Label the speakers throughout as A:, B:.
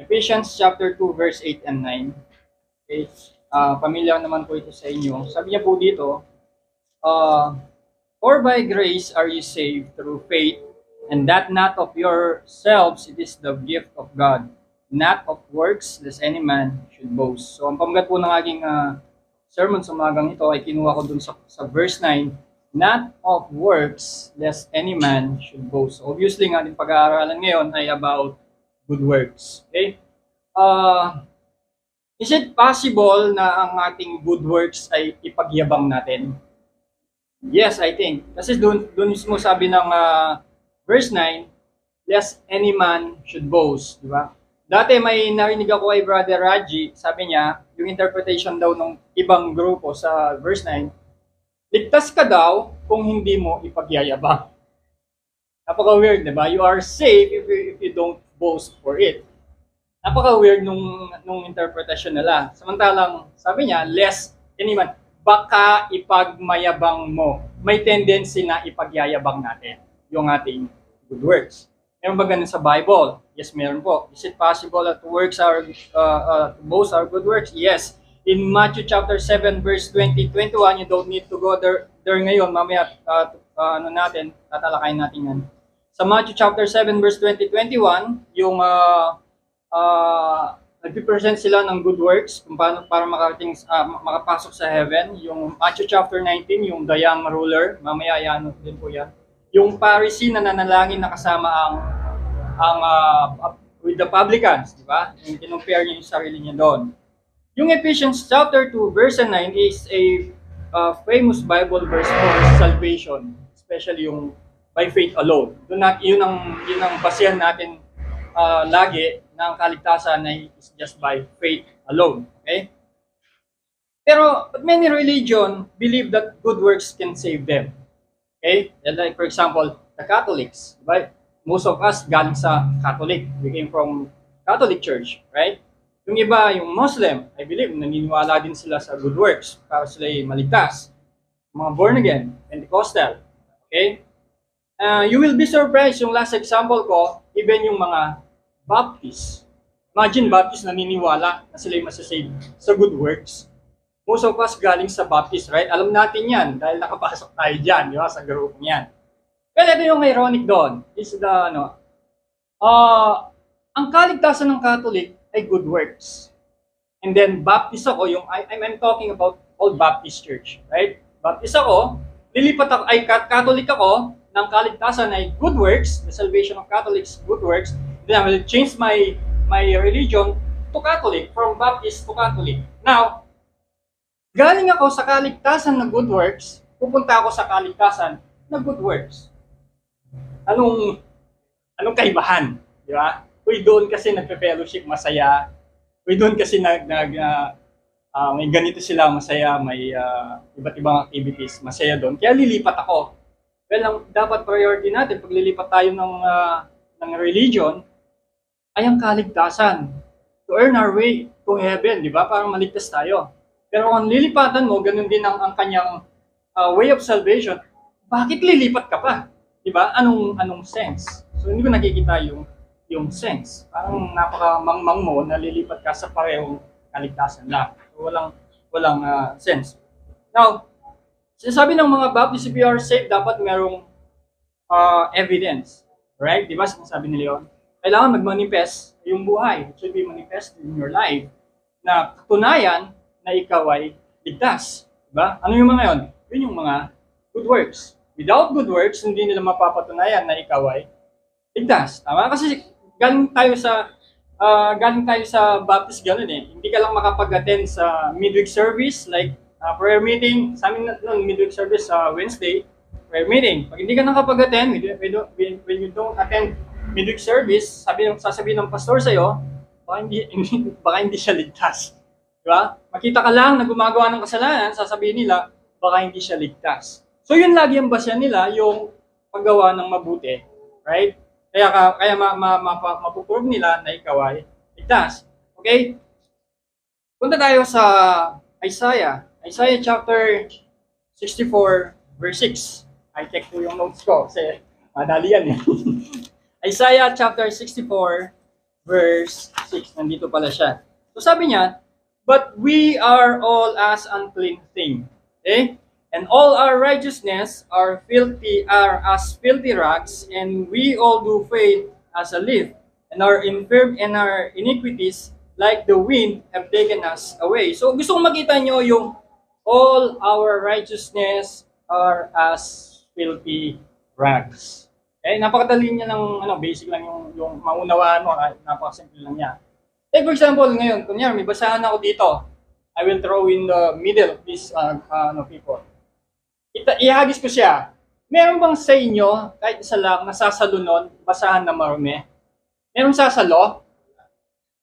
A: Ephesians chapter 2 verse 8 and 9. Okay? Pamilyar naman po ito sa inyo. Sabi niya po dito, for by grace are you saved through faith, and that not of yourselves, it is the gift of God, not of works, lest any man should boast. So ang pamagat po ng aking sermon sa umagang ito ay kinuha ko dun sa verse 9, not of works, lest any man should boast. So obviously nga ating pag-aaralan ngayon ay about good works. Okay? Is it possible na ang ating good works ay ipagyabang natin? Yes, I think. Kasi doon mismo sabi ng verse 9, lest any man should boast. Di ba? Dati may narinig ako kay Brother Raji, sabi niya, yung interpretation daw ng ibang grupo sa verse 9, ligtas ka daw kung hindi mo ipagyayabang. Napaka-weird, di ba? You are safe if you don't boast for it. Napaka-weird nung interpretation nila. Samantalang, sabi niya, lest any man, baka ipagmayabang mo. May tendency na ipagyayabang natin yung ating good works. Meron ba ganun sa Bible? Yes, meron po. Is it possible that to boast our good works? Yes. In Matthew chapter 7 verse 20-21, you don't need to go there ngayon. Mamaya tatalakayin natin yan. Sa Matthew chapter 7 verse 20-21, yung nag-present sila ng good works kung paano para makapasok sa heaven. Yung Matthew chapter 19, yung the young ruler, mamaya yan din po yan. Yung Pharisee na nanalangin na kasama with the publicans, di ba? Yung kinumpare niya yung sarili niya doon. Yung Ephesians chapter 2 verse 9 is a famous Bible verse for salvation, especially yung by faith alone. Yun ang basehan natin lagi na ang kaligtasan ay is just by faith alone. Okay? But many religion believe that good works can save them. Okay? Like for example, the Catholics, right? Most of us galing sa Catholic. We came from Catholic Church, right? Yung iba, yung Muslim, I believe, naniniwala din sila sa good works para sila maligtas. Mga born again, Pentecostal. Okay? You will be surprised, yung last example ko, even yung mga Baptist. Imagine Baptist naniniwala na sila masasave sa good works. Most of us galing sa Baptist, right? Alam natin yan dahil nakapasok tayo dyan, di ba, sa group niyan. Well, ito yung ironic doon. Is ang kaligtasan ng Catholic ay good works. And then Baptist ako, I'm talking about Old Baptist Church, right? Baptist ako, Catholic ako, ng kaligtasan ay good works, the salvation of Catholics, good works. Then I will change my religion to Catholic, from Baptist to Catholic. Now, galing ako sa kaligtasan ng good works, pupunta ako sa kaligtasan ng good works. Anong kaibahan? Di ba? Uy, doon kasi nagpe-fellowship, masaya. Uy, doon kasi may ganito sila, masaya, may iba't ibang activities, masaya doon. Kaya lilipat ako. Well, ang dapat priority natin, pag lilipat tayo ng religion, ay ang kaligtasan. To earn our way to heaven, di ba? Para maligtas tayo. Pero kung lilipatan mo, ganun din ang kanyang way of salvation, bakit lilipat ka pa? Di ba? Anong sense? So, hindi ko nakikita yung sense. Parang napaka-mangmang mo na lilipat ka sa parehong kaligtasan lang. So, walang sense. Now, sinasabi ng mga Baptist, if you are saved, dapat merong evidence. Right? Di ba? Sinasabi ni Leon? Kailangan mag-manifest yung buhay. It should be manifest in your life na katunayan na ikaw ay ligtas. Diba? Ano yung mga yun? Yun yung mga good works. Without good works, hindi nila mapapatunayan na ikaw ay ligtas. Tama? Kasi galing tayo sa Baptist ganun eh. Hindi ka lang makapag-attend sa midweek service like prayer meeting. Sa amin noon, midweek service sa Wednesday, prayer meeting. Pag hindi ka nakapag-attend, when you don't attend midweek service, sasabihin ng pastor sa'yo, baka hindi siya ligtas. Diba? Makita ka lang na gumagawa ng kasalanan, sasabihin nila, baka hindi siya ligtas. So yun lagi ang basya nila, yung paggawa ng mabuti. Right? Kaya mapuprove nila na ikaw ay ligtas. Okay? Punta tayo sa Isaiah. Isaiah chapter 64, verse 6. I check po yung notes ko kasi madali yan eh. Isaiah chapter 64, verse 6. 6, nandito pala siya. So sabi niya, but we are all as unclean thing. Okay? And all our righteousness are as filthy rags, and we all do fade as a leaf, and our iniquities like the wind have taken us away. So gusto kong makita nyo yung all our righteousness are as filthy rags. Okay, napakadali niya ng basic lang yung maunawaan mo, napakasimple lang niya. Take for example, ngayon, kunyari may basahan ako dito. I will throw in the middle of these people. Ihagis ko siya. Meron bang sa inyo, kahit isa lang, nasasalo nun, basahan na marumi? Meron sasalo?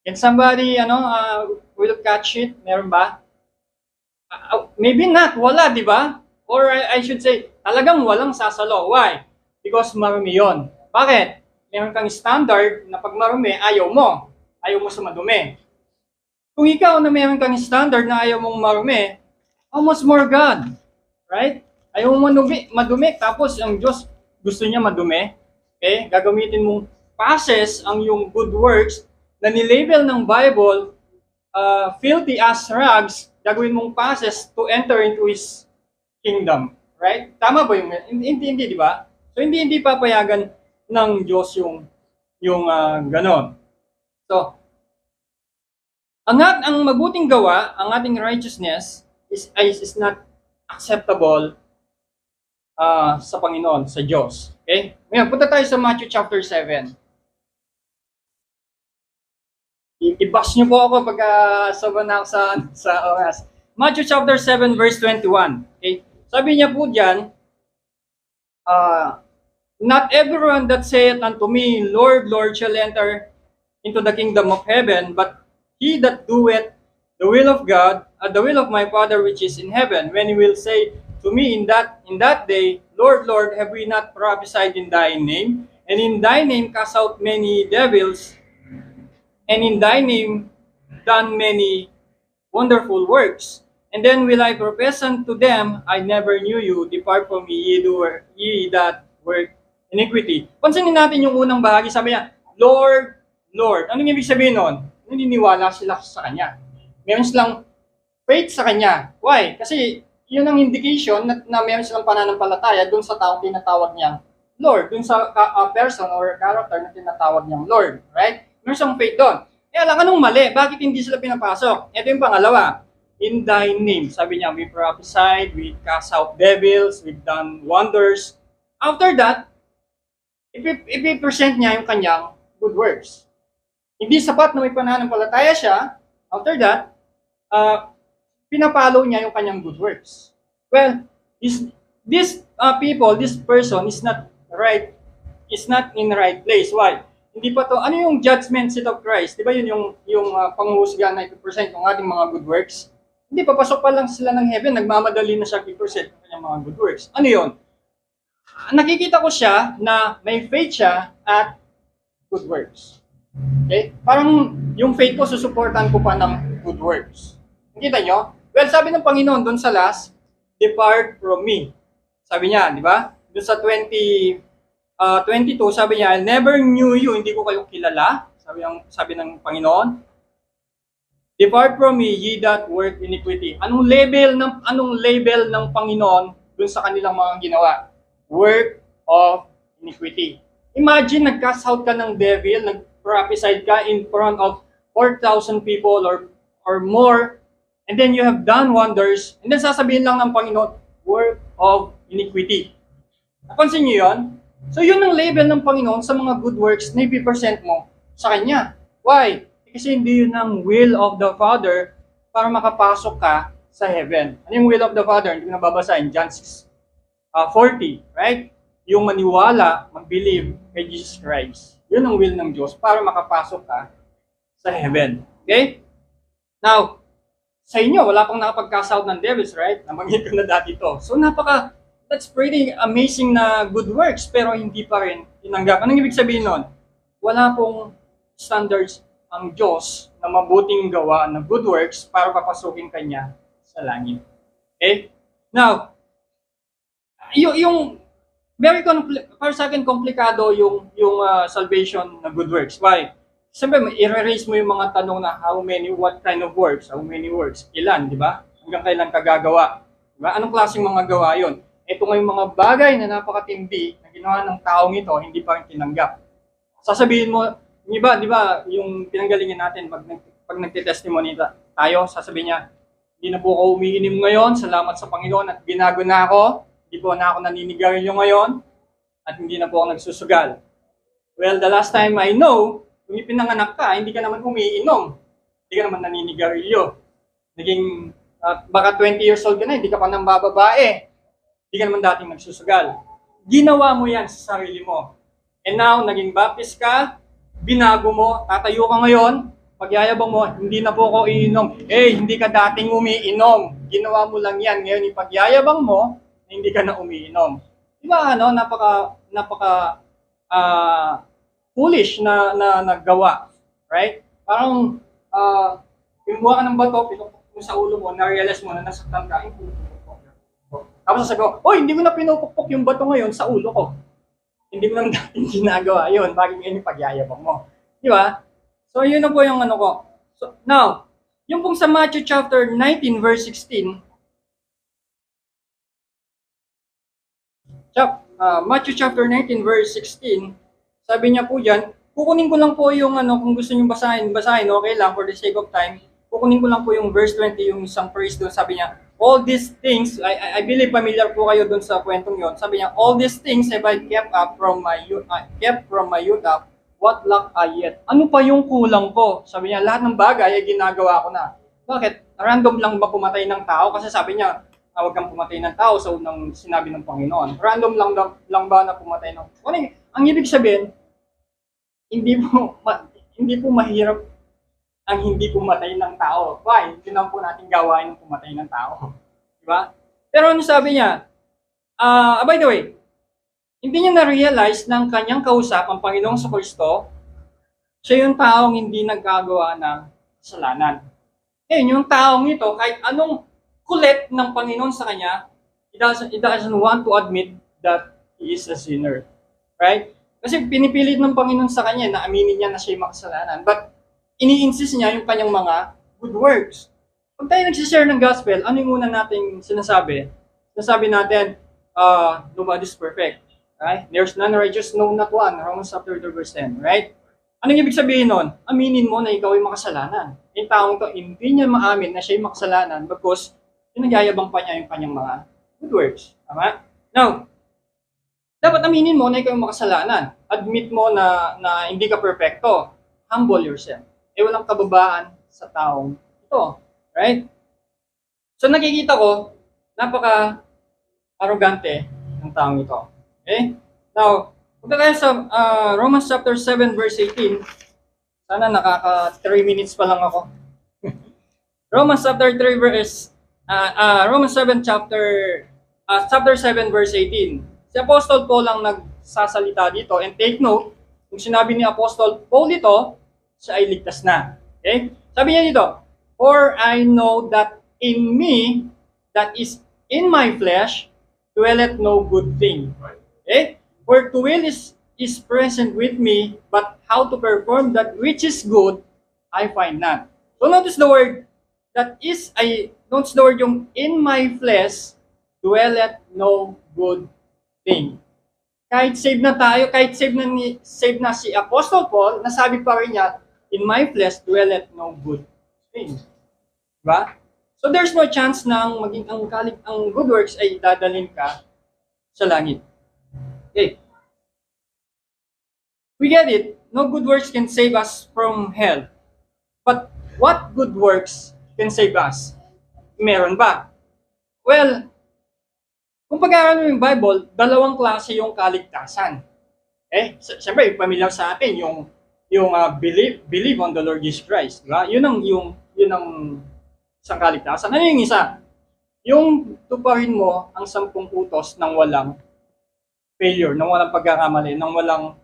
A: Can somebody, will catch it? Meron ba? Maybe not. Wala, di ba? Or I should say, talagang walang sasalo. Why? Because marumi yon. Bakit? Meron kang standard na pag marumi, ayaw mo. Ayaw mo sa madumi. Kung ikaw na meron kang standard na ayaw mong marumi, how much more God? Right? Ayaw mo madumi, tapos ang Diyos gusto niya madumi. Okay? Gagamitin mong passes ang yung good works na nilabel ng Bible, filthy as rags, gagawin mong passes to enter into His kingdom. Right? Tama ba yung hindi, di ba? So hindi papayagan ng Diyos yung ganon. So, ang mabuting gawa, ang ating righteousness is not acceptable sa Panginoon, sa Diyos. Okay? Ngayon, punta tayo sa Matthew chapter 7. I-bash niyo po ako pag sobrang na sa oras. Matthew chapter 7 verse 21. Okay? Sabi niya po diyan, not everyone that saith unto me, Lord, Lord, shall enter into the kingdom of heaven, but he that doeth the will of God, the will of my Father which is in heaven. When he will say to me in that day, Lord, Lord, have we not prophesied in thy name? And in thy name cast out many devils, and in thy name done many wonderful works. And then will I profess unto them, I never knew you, depart from me, ye that work iniquity. Pansinin natin yung unang bahagi, sabi niya, Lord, Lord. Anong ibig sabihin nun? Naniniwala sila sa Kanya. Meron silang faith sa Kanya. Why? Kasi yun ang indication na meron silang pananampalataya dun sa taong tinatawag niyang Lord. Dun sa person or character na tinatawag niyang Lord. Right? Meron silang faith doon. Kaya lang, anong mali? Bakit hindi sila pinapasok? Ito yung pangalawa. In thy name. Sabi niya, we prophesied, we cast out devils, we've done wonders. After that, i-present niya yung kanyang good works. Hindi sapat na may pananampalataya siya. After that, pinapalo niya yung kanyang good works. Well, this person is not right, is not in the right place. Why? Hindi pa to, ano yung judgment seat of Christ? Di ba yun yung panghuhusga na i-present ng ating mga good works? Hindi, papasok pa lang sila ng heaven, nagmamadali na siya i-present ng kanyang mga good works. Ano yun? Nakikita ko siya na may faith siya at good works. Okay? Parang yung faith ko, susuportan ko pa ng good works. Nakita nyo? Well, sabi ng Panginoon doon sa last, depart from me. Sabi niya, di ba? Doon sa 22, sabi niya, I never knew you, hindi ko kayo kilala. Sabi ng Panginoon. Depart from me, ye that work iniquity. Anong label ng Panginoon doon sa kanilang mga ginawa? Work of iniquity. Imagine, nag-cast out ka ng devil, nag-prophesied ka in front of 4,000 people or more, and then you have done wonders, and then sasabihin lang ng Panginoon, work of iniquity. Napansin niyo yun? So yun ang label ng Panginoon sa mga good works na i-present mo sa Kanya. Why? Kasi hindi yun ang will of the Father para makapasok ka sa heaven. Ano yung will of the Father? Hindi ko nababasahin. John 6:40, right? Yung maniwala, mag-believe kay Jesus Christ. Yun ang will ng Diyos para makapasok ka sa heaven. Okay? Now, sa inyo, wala pang nakapag-cast out ng devils, right? Nabanggit ko na dati to. So, that's pretty amazing na good works, pero hindi pa rin tinanggap. Anong ibig sabihin nun? Wala pong standards ang Diyos na mabuting gawa ng good works para papasukin Kanya sa langit. Okay? Now, yung para sa akin komplikado yung salvation na good works. Why? siyempre, i-raise mo yung mga tanong na what kind of works, how many works, ilan, di ba? Hanggang kailan ka gagawa. Di ba? Anong klaseng mga gawa yun? Ito nga yung mga bagay na napakatindi na ginawa ng taong ito, hindi pa rin tinanggap. Sasabihin mo, di ba, yung pinanggalingan natin, pag nagtitestimony tayo, sasabihin niya, hindi na po ako umiinom ngayon, salamat sa Panginoon at binago na ako, hindi po na ako naninigarilyo ngayon, at hindi na po ako nagsusugal. Well, the last time I know, kung ipinanganak ka, hindi ka naman umiinom. Hindi ka naman naninigarilyo. Naging, baka 20 years old ka na, hindi ka pa nang bababae. Hindi ka naman dating nagsusugal. Ginawa mo yan sa sarili mo. And now, naging baptist ka, binago mo, tatayo ka ngayon, pagyayabang mo, hindi na po ako iinom. Hindi ka dating umiinom. Ginawa mo lang yan. Ngayon, ipagyayabang mo, hindi ka na umiinom. Diba, napaka foolish na naggawa, right? Parang, pinuha ka ng bato, pinupok mo sa ulo mo, na-realize mo na nasaktan ka, tapos sasabi ko, hindi ko na pinupukpok yung bato ngayon sa ulo ko. Hindi mo lang dating ginagawa yun, bagay ngayon yung pagyayabang mo. Di ba? So, yun na po yung ano ko. So, now, yung pong sa Matthew chapter 19, verse 16, Matthew chapter 19, verse 16, sabi niya po dyan, kukunin ko lang po yung kung gusto niyo basahin, okay lang, for the sake of time. Kukunin ko lang po yung verse 20, yung isang phrase doon, sabi niya, all these things, I believe familiar po kayo doon sa kwentong yon. Sabi niya, all these things have I kept from my youth up, what lack I yet? Ano pa yung kulang ko? Sabi niya, lahat ng bagay ay ginagawa ko na. Bakit? Random lang ba pumatay ng tao? Kasi sabi niya, huwag kang pumatay ng tao sa unang sinabi ng Panginoon. Random lang ba na pumatay ng... Ang ibig sabihin, hindi po mahirap ang hindi pumatay ng tao. Why? Hindi naman po natin gawain ng pumatay ng tao. Diba? Pero ano sabi niya? By the way, hindi niya na-realize ng kanyang kausap, ang Panginoong Kristo, siya yung taong hindi nagkagawa ng kasalanan. Yung taong ito, kahit anong kulit ng Panginoon sa kanya, he doesn't want to admit that he is a sinner. Right? Kasi pinipilit ng Panginoon sa kanya na aminin niya na siya yung makasalanan. But ini-insist niya yung kanyang mga good works. Pag tayo nagsishare ng gospel, ano yung muna nating sinasabi? Sinasabi natin, nobody's perfect. Right? There's none righteous, no not one. Romans chapter 2 verse 10. Right? Anong ibig sabihin nun? Aminin mo na ikaw ay makasalanan. Yung taong to, hindi niya maamin na siya ay makasalanan because nagyayabang pa niya yung kanyang mga good works. Tama? Now, dapat aminin mo na ikaw yung makasalanan. Admit mo na hindi ka perfecto. Humble yourself. Walang kababaan sa taong ito. Right? So nakikita ko, napaka-arrogante ng taong ito. Okay? Now, punta tayo sa Romans chapter 7 verse 18. Sana nakaka 3 minutes pa lang ako. Romans chapter 3 verse Romans 7 chapter 7 verse 18. Si Apostle Paul lang nagsasalita dito, and take note, kung sinabi ni Apostle Paul ito, siya ay ligtas na. Okay? Sabi niya dito, for I know that in me, that is in my flesh, dwelleth no good thing. Okay? For to will is present with me, but how to perform that which is good, I find not. So notice the word, notice the word yung in my flesh, dwelleth no good thing. Kahit save na tayo, kahit save na si Apostle Paul, nasabi pa rin niya, in my flesh dwelleth no good thing. Diba? So there's no chance na maging ang good works ay dadalhin ka sa langit. Okay. We get it. No good works can save us from hell. But what good works can save us? Meron ba? Well, kung pag-aaral mo yung Bible, dalawang klase yung kaligtasan. Okay? Siyempre, familiar sa atin yung believe on the Lord Jesus Christ. Diba? Yun ang isang kaligtasan. Ano yung isa? Yung tuparin mo ang 10 utos ng walang failure, ng walang pagkakamali, ng walang,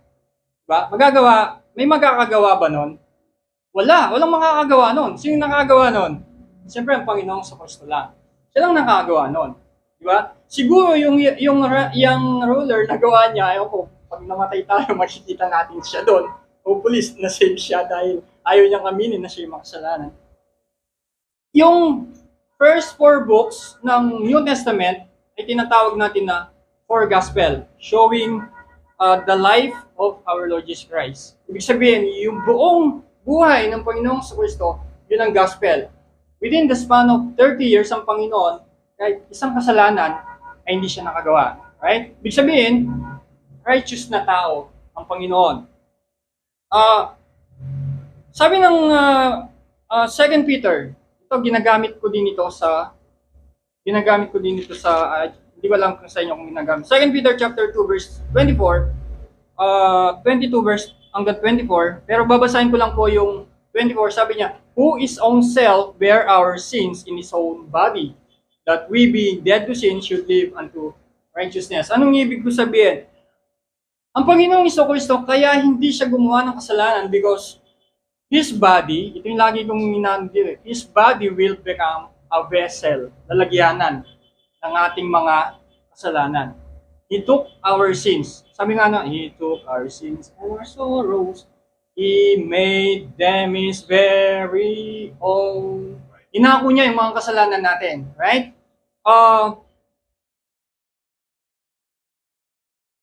A: diba? May magkakagawa ba nun? Walang makakagawa nun. Sino nakagawa nun? Siyempre, ang Panginoong Kristo lang. Siya lang nakagawa nun. Diba? Siguro yung ruler na gawa niya, ayun ko, pag namatay tayo, makikita natin siya doon. hopefully na-save siya dahil ayaw niyang aminin na siya yung makasalanan. Yung first 4 books ng New Testament ay tinatawag natin na 4 gospel, showing the life of our Lord Jesus Christ. Ibig sabihin, yung buong buhay ng Panginoong Kristo, yun ang gospel. Within the span of 30 years, ang Panginoon, kahit isang kasalanan, ay hindi siya nakagawa. Right? Ibig sabihin, righteous na tao ang Panginoon. Sabi ng 2 Peter, ito ginagamit ko din ito sa hindi ko alam kung sa inyo kung ginagamit. 2 Peter chapter 2 verse 24, 22 verse hanggang 24, pero babasahin ko lang po yung 24. Sabi niya, who is own self bear our sins in his own body, that we being dead to sin should live unto righteousness. Anong ibig ko sabihin? Ang Panginoong Kristo, kaya hindi siya gumawa ng kasalanan because his body, ito yung lagi kong minandir, his body will become a vessel, lalagyanan ng ating mga kasalanan. He took our sins. Sabi nga na, He took our sins and our sorrows. He made them His very own. Inako niya yung mga kasalanan natin. Right?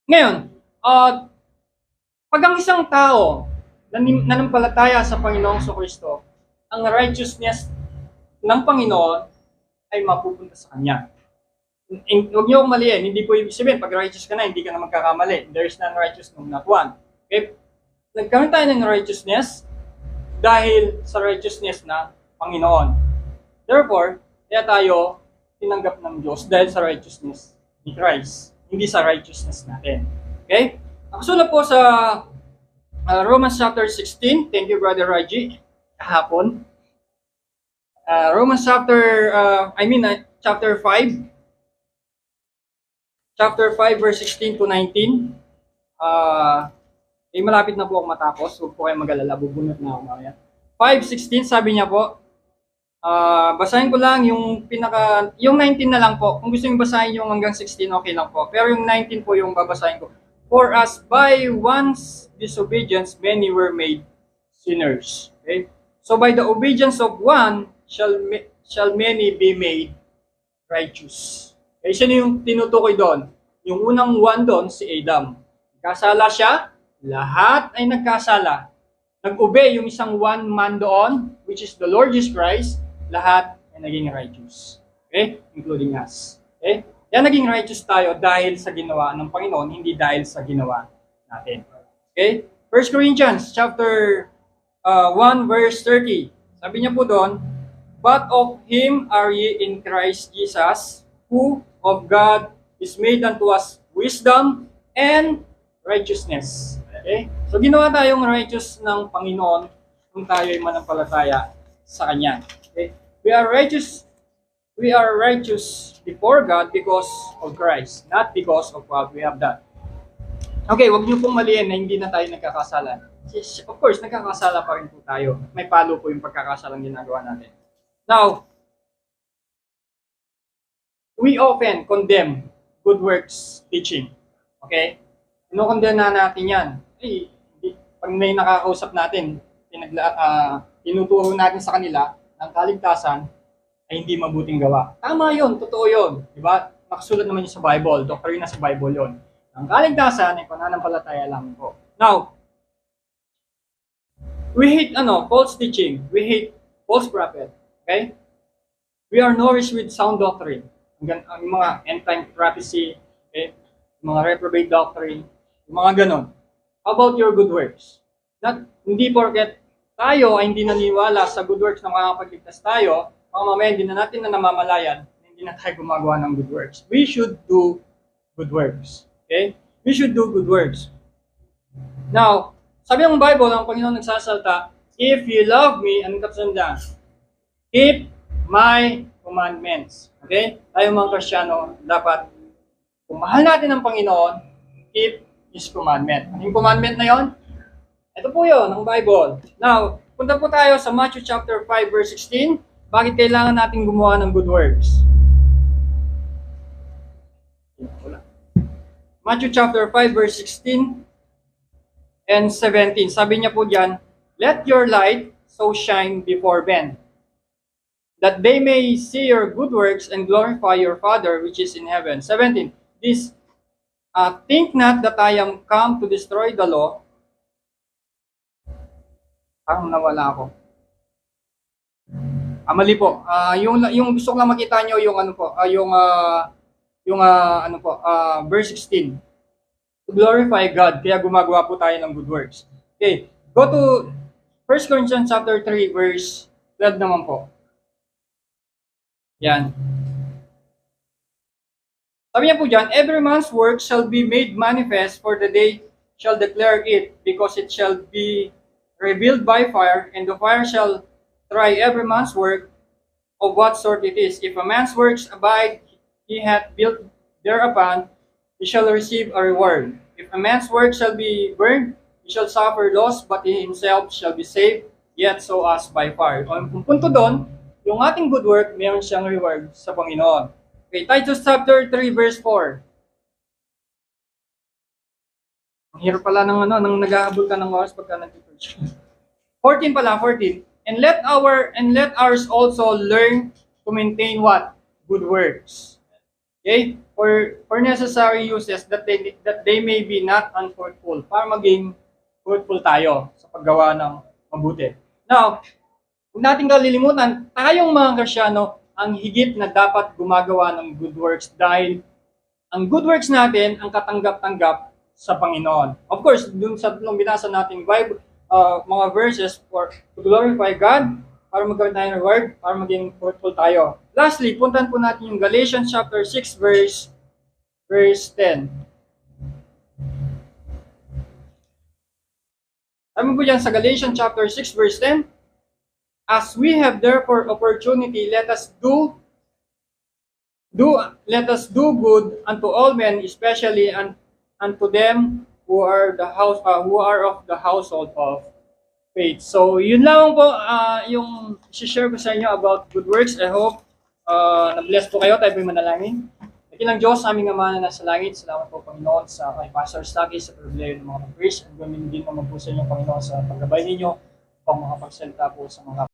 A: Ngayon, pag ang isang tao nanampalataya sa Panginoong Kristo, ang righteousness ng Panginoon ay mapupunta sa Kanya. Huwag niyo maliin, hindi po ibig sabihin, pag righteous ka na, hindi ka na magkakamali. There is none righteous, no, not one. Okay? Nagkaroon tayo ng righteousness dahil sa righteousness na Panginoon. Therefore, kaya tayo tinanggap ng Diyos dahil sa righteousness ni Christ, hindi sa righteousness natin. Okay? Nakasulat po sa Romans chapter 16. Thank you, Brother Raji. Kahapon. Romans chapter 5. Chapter 5, verse 16 to 19. Malapit na po ako matapos. Huwag po kayo mag-alala. Bubunot na ako mamaya. 5:16, sabi niya po. Basahin ko lang yung yung 19 na lang po. Kung gusto niyo basahin yung hanggang 16, okay lang po. Pero yung 19 po yung babasahin ko. For as by one's disobedience, many were made sinners. Okay? So by the obedience of one, shall many be made righteous. Eh, sino yung tinutukoy doon? Yung unang one doon, si Adam. Nagkasala siya, lahat ay nagkasala. Nag-obey yung isang one man doon, which is the Lord Jesus Christ, lahat ay naging righteous. Okay? Including us. Okay? Yan naging righteous tayo dahil sa ginawa ng Panginoon, hindi dahil sa ginawa natin. Okay? 1 Corinthians chapter 1 verse 30. Sabi niya po doon, but of Him are ye in Christ Jesus, who of God is made unto us wisdom and righteousness. Okay? So ginawa tayong righteous ng Panginoon kung tayo ay manampalataya sa Kanya. Okay? We are righteous before God because of Christ, not because of what we have done. Okay, wag niyo pong maliin na hindi na tayo nagkakasala. Of course, nagkakasala pa rin po tayo. May palo po yung pagkakasalang ginagawa natin. Now, we often condemn good works teaching. Okay? Ino-condemn na natin yan. Pag may nakakausap natin, tinuturo natin sa kanila ng kaligtasan ay hindi mabuting gawa. Tama yun, totoo yun. Diba? Nakasulat naman yun sa Bible. Doktrina sa Bible yun. Ang kaligtasan ay pananampalataya lang po. Now, we hate false teaching. We hate false prophet. Okay? We are nourished with sound doctrine. Ang mga end-time prophecy, okay? Mga reprobate doctrine, yung mga ganon. How about your good works? Hindi porket tayo ay hindi naniniwala sa good works na makakapagligtas tayo, mamaya hindi na natin na namamalayan, hindi na tayo gumagawa ng good works. We should do good works. Okay? We should do good works. Now, sabi ng Bible, ang Panginoon nagsasalta, if you love me, anong kasundan? Keep my commandments. Okay? Tayo mga Kristiyano, dapat, kung mahal natin ang Panginoon, keep His commandment. Yung commandment na yon? Ito po yun, ang Bible. Now, punta po tayo sa Matthew chapter 5 verse 16. Bakit kailangan natin gumawa ng good works? Matthew chapter 5 verse 16. and 17. Sabi niya po diyan, let your light so shine before men, that they may see your good works and glorify your Father which is in heaven. 17. This, think not that I am come to destroy the law. Parang nawala ako. Mali po. Yung gusto ko lang makita nyo yung ano po, verse 16. To glorify God, kaya gumagawa po tayo ng good works. Okay, go to 1 Corinthians chapter 3 verse 12 naman po. Yan. Sabi niya po dyan, every man's work shall be made manifest, for the day shall declare it, because it shall be revealed by fire, and the fire shall try every man's work of what sort it is. If a man's works abide, he hath built thereupon, he shall receive a reward. If a man's work shall be burned, he shall suffer loss, but he himself shall be saved, yet so as by fire. Kung punto doon, yung ating good work, mayroon siyang reward sa Panginoon. Okay, Titus chapter 3 verse 4. Ang hirap pala ng naghahabol ka ng oras pagka nag-preach. 14 pala, 14. And let ours also learn to maintain what? Good works. Okay? For necessary uses, that they may be not unfruitful, para maging fruitful tayo sa paggawa ng mabuti. Now, huwag natin kalilimutan, tayong mga Kristyano, ang higit na dapat gumagawa ng good works, dahil ang good works natin ang katanggap-tanggap sa Panginoon. Of course, dun sa binasa nating Bible, mga verses to glorify God, para magkaroon tayo ng reward, para maging fruitful tayo. Lastly, puntahan po natin yung Galatians chapter 6 verse 10. Sabi po dyan sa Galatians chapter 6 verse 10, as we have therefore opportunity, let us do good unto all men, especially unto them who are of the household of faith. So, yun lang po yung i-share ko sa inyo about good works. I hope na-bless po kayo. Tayo po'y manalangin. Dakilang Diyos, aming Ama na nasa langit, salamat po, Panginoon, sa kay Pastor Stucky, sa pribilehyo ng mga pag-preach. Ang gamin din naman po sa inyo, Panginoon, sa paggabay ninyo, pang makapagsalita po sa mga